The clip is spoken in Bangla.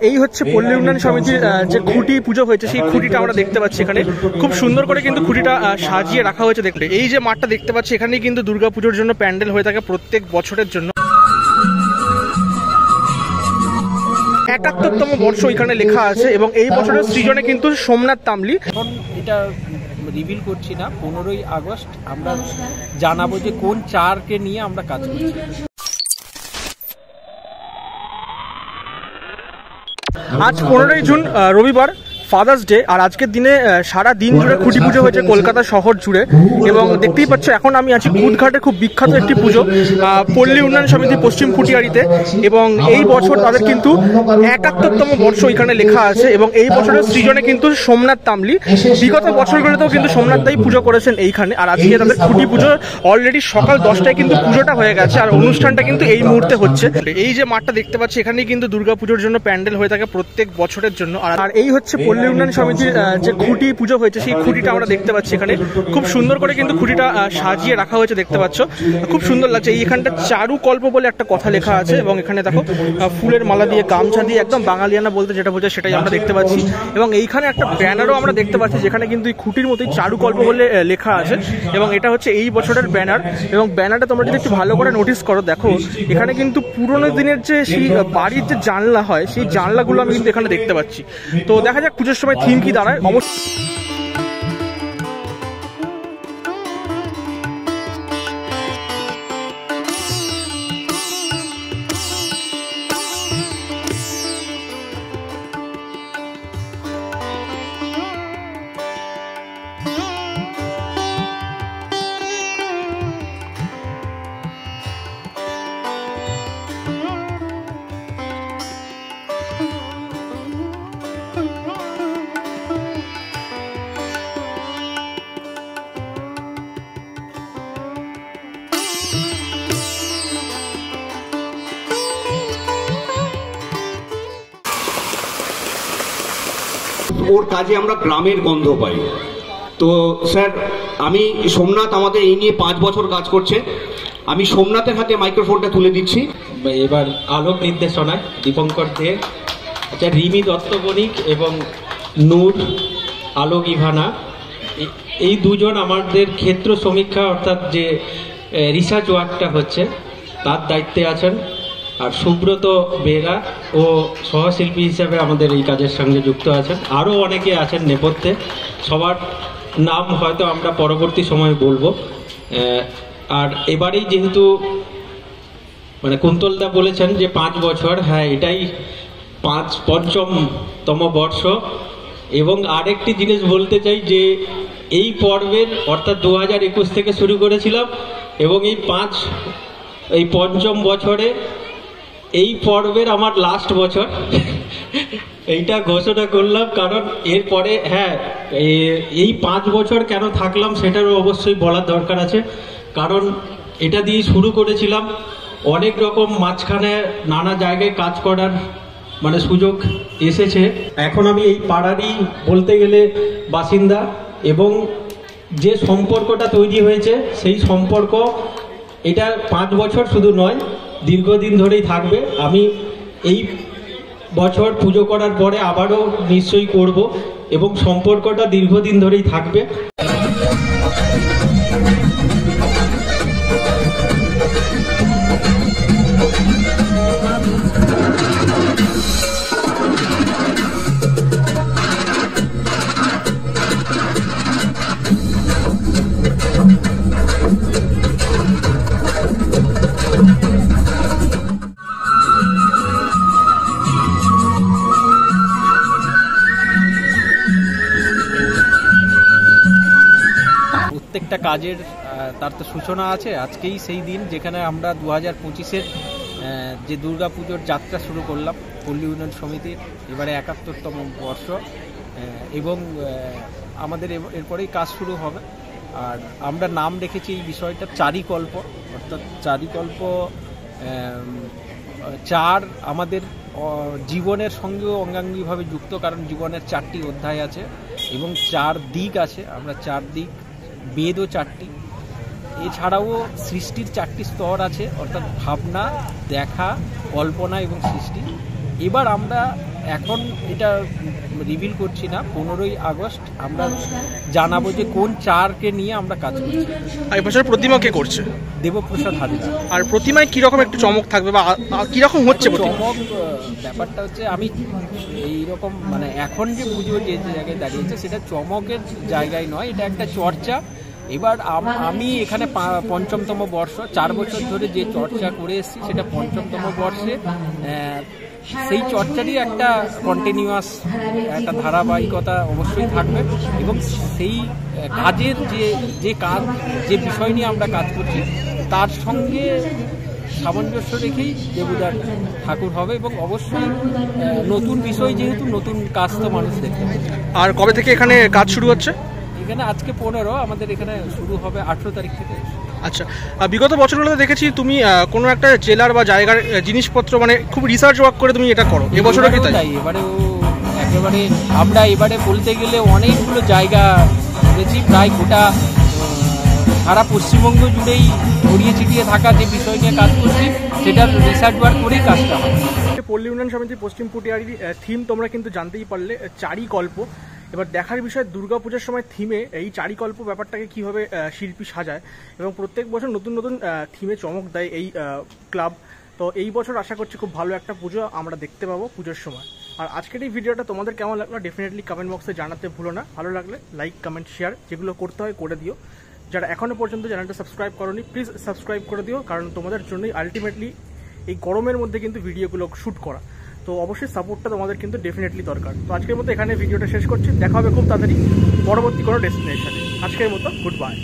এই হচ্ছে পল্লী উন্নয়ন সমিতির যে খুঁটি পুজো হয়েছে সেই খুঁটিটা আমরা দেখতে পাচ্ছি এখানে খুব সুন্দর করে কিন্তু খুঁটিটা সাজিয়ে রাখা হয়েছে। দেখতে এই যে মাঠটা দেখতে পাচ্ছি এখানেই কিন্তু দুর্গাপুজোর জন্য প্যান্ডেল হয়ে থাকে প্রত্যেক বছরের জন্য। ৭১তম বর্ষ এখানে লেখা আছে এবং এই বছরের সৃজনে কিন্তু সোমনাথ তামলি। এখন এটা রিভিল করছি না, 15ই আগস্ট আমরা জানাবো যে কোন চারকে নিয়ে আমরা কাজ করছি। আজ 15ই জুন রবিবার, ফাদার্স ডে। আর আজকের দিনে সারা দিন জুড়ে খুঁটি পুজো হয়েছে কলকাতা শহর জুড়ে এবং দেখতেই পাচ্ছ এখন আমি আছি কুদঘাটের খুব বিখ্যাত একটি পুজো পল্লী উন্নয়ন সমিতি পশ্চিম কুটিয়ারিতে। এবং এই বছর তাদের কিন্তু ৭১তম বর্ষ এখানে লেখা আছে এবং এই বছরের সৃজনে কিন্তু সোমনাথ তামলি। বিগত বছরগুলোতেও কিন্তু সোমনাথ দাই পুজো করেছেন এইখানে। আর আজকে তাদের খুঁটি পুজো অলরেডি সকাল 10টায় কিন্তু পুজোটা হয়ে গেছে আর অনুষ্ঠানটা কিন্তু এই মুহূর্তে হচ্ছে। এই যে মাঠটা দেখতে পাচ্ছি এখানেই কিন্তু দুর্গাপুজোর জন্য প্যান্ডেল হয়ে থাকে প্রত্যেক বছরের জন্য। আর এই হচ্ছে পল্লী উন্নয়ন সমিতির যে খুঁটি পুজো হয়েছে সেই খুঁটিটা আমরা দেখতে পাচ্ছি এখানে খুব সুন্দর করে কিন্তু খুঁটিটা সাজিয়ে রাখা হয়েছে। দেখতে পাচ্ছ খুব সুন্দর লাগছে। এইখানটা চারুকল্প বলে একটা কথা লেখা আছে এবং এখানে দেখো ফুলের মালা দিয়ে গামছা দিয়ে একদম বাঙালিয়ানা বলতে যেটা বোঝায় সেটাই আমরা দেখতে পাচ্ছি। এবং এইখানে একটা ব্যানারও আমরা দেখতে পাচ্ছি যেখানে কিন্তু এই খুঁটির মতোই চারুকল্প বলে লেখা আছে এবং এটা হচ্ছে এই বছরের ব্যানার। এবং ব্যানারটা তোমরা যদি একটু ভালো করে নোটিস করো দেখো এখানে কিন্তু পুরোনো দিনের যে সেই বাড়ির যে জানলা হয় সেই জানলাগুলো আমি কিন্তু এখানে দেখতে পাচ্ছি। তো দেখা যাক পুজোর সময় থিম কি দাঁড়ায়। অবশ্যই ওর কাজে আমরা গ্রামের গন্ধ পাই। তো স্যার আমি সোমনাথ আমাদের এই নিয়ে 5 বছর কাজ করছে। আমি সোমনাথের হাতে মাইক্রোফোনটা তুলে দিচ্ছি। এবার আলোক নির্দেশনায় দীপঙ্কর দে, আচ্ছা রিমি দত্ত বণিক এবং নূর আলোক ইভানা, এই দুজন আমাদের ক্ষেত্র সমীক্ষা অর্থাৎ যে রিসার্চ ওয়ার্কটা হচ্ছে তার দায়িত্বে আছেন। আর সুব্রত বেরা ও সহশিল্পী হিসেবে আমাদের এই কাজের সঙ্গে যুক্ত আছেন। আরও অনেকে আছেন নেপথ্যে, সবার নাম হয়তো আমরা পরবর্তী সময়ে বলবো। আর এবারেই যেহেতু মানে কুন্তলদা বলেছেন যে 5 বছর, হ্যাঁ এটাই পঞ্চমতম বর্ষ। এবং আরেকটি জিনিস বলতে চাই যে এই পর্বের অর্থাৎ 2021 থেকে শুরু করেছিলাম এবং এই পঞ্চম বছরে এই পর্বের আমার লাস্ট বছর এইটা ঘোষণা করলাম। কারণ এরপরে হ্যাঁ এই 5 বছর কেন থাকলাম সেটারও অবশ্যই বলার দরকার আছে। কারণ এটা দিয়ে শুরু করেছিলাম, অনেক রকম মাঝখানে নানা জায়গায় কাজ করার মানে সুযোগ এসেছে। এখন আমি এই পাড়ারই বলতে গেলে বাসিন্দা এবং যে সম্পর্কটা তৈরি হয়েছে সেই সম্পর্ক এটা 5 বছর শুধু নয়, দীর্ঘদিন ধরেই থাকবে। আমি এই বছর পুজো করার পরে আবারও নিশ্চয়ই করব এবং সম্পর্কটা দীর্ঘদিন ধরেই থাকবে। প্রত্যেকটা কাজের তার তো সূচনা আছে। আজকেই সেই দিন যেখানে আমরা 2025-এর যে দুর্গাপুজোর যাত্রা শুরু করলাম পল্লী উন্নয়ন সমিতির, এবারে ৭১তম বর্ষ এবং আমাদের এরপরেই কাজ শুরু হবে। আর আমরা নাম রেখেছি এই বিষয়টা চারিকল্প, অর্থাৎ চারিকল্প। চার আমাদের জীবনের সঙ্গেও অঙ্গাঙ্গিভাবে যুক্ত, কারণ জীবনের 4টি অধ্যায় আছে এবং 4 দিক আছে। আমরা 4 দিক, বেদও 4টি, এছাড়াও সৃষ্টির 4টি স্তর আছে, অর্থাৎ ভাবনা, দেখা, কল্পনা এবং সৃষ্টি। এবার আমরা এখন এটা রিভিল করছি না। 15ই আগস্ট আমরা জানাবো যে কোন চারকে নিয়ে আমরা কাজ করছি। এই বছর প্রতিমা কে করছে? দেবপ্রসাদ হাজরা। আর প্রতিমায় কিরকম একটু চমক থাকবে বা কিরকম হচ্ছে চমক? ব্যাপারটা হচ্ছে আমি এইরকম মানে এখন যে পুজো যে জায়গায় দাঁড়িয়েছে সেটা চমকের জায়গায় নয়, এটা একটা চর্চা। এবার আমি এখানে ৫ম বর্ষ, 4 বছর ধরে যে চর্চা করে এসেছি সেটা ৫ম বর্ষে। সেই চর্চারই একটা কন্টিনিউয়াস একটা ধারাবাহিকতা অবশ্যই থাকবে এবং সেই কাজের যে কাজ যে বিষয় নিয়ে আমরা কাজ করছি তার সঙ্গে সামঞ্জস্য রেখেই দেবুদার ঠাকুর হবে এবং অবশ্যই নতুন বিষয়, যেহেতু নতুন কাজ তো মানুষ দেখতে পাবে। আর কবে থেকে এখানে কাজ শুরু হচ্ছে? এখানে আজকে 15, আমাদের এখানে শুরু হবে 18 তারিখ থেকে। আচ্ছা, বিগত বছরগুলোতে দেখেছি তুমি কোনো একটা জেলার বা জায়গার জিনিসপত্র মানে খুব রিসার্চ ওয়ার্ক করে তুমি এটা করো, এবছরও কি তাই? এবারে একেবারে আমরা এবারে বলতে গেলে অনেকগুলো জায়গা ঘুরেছি, প্রায় গোটা সারা পশ্চিমবঙ্গ জুড়েই ছড়িয়ে ছিটিয়ে থাকা যে বিষয় নিয়ে কাজ করছি সেটার রিসার্চ ওয়ার্ক করেই কাজটা হয়। পল্লী উন্নয়ন সমিতি পশ্চিম পুটিয়ারির থিম তোমরা কিন্তু জানতেই পারলে, চারিকল্প। এবার দেখার বিষয় দুর্গাপূজার সময় থিমে এই চারিকল্প ব্যাপারটাকে কীভাবে শিল্পী সাজায় এবং প্রত্যেক বছর নতুন নতুন থিমে চমক দেয় এই ক্লাব। তো এই বছর আশা করছি খুব ভালো একটা পুজো আমরা দেখতে পাবো পুজোর সময়। আর আজকের এই ভিডিওটা তোমাদের কেমন লাগলো ডেফিনেটলি কমেন্ট বক্সে জানাতে ভুলো না। ভালো লাগলে লাইক, কমেন্ট, শেয়ার যেগুলো করতে হয় করে দিও। যারা এখনও পর্যন্ত চ্যানেলটা সাবস্ক্রাইব করোনি প্লিজ সাবস্ক্রাইব করে দিও, কারণ তোমাদের জন্যই আলটিমেটলি এই গরমের মধ্যে কিন্তু ভিডিওগুলো শ্যুট করা। তো অবশ্যই সাপোর্টটা তোমাদের কিন্তু ডেফিনেটলি দরকার। তো আজকের মতো এখানে ভিডিওটা শেষ করছি, দেখা হবে খুব তাড়াতাড়ি পরবর্তী কোনো ডেস্টিনেশনে। আজকের মতো গুড বাই।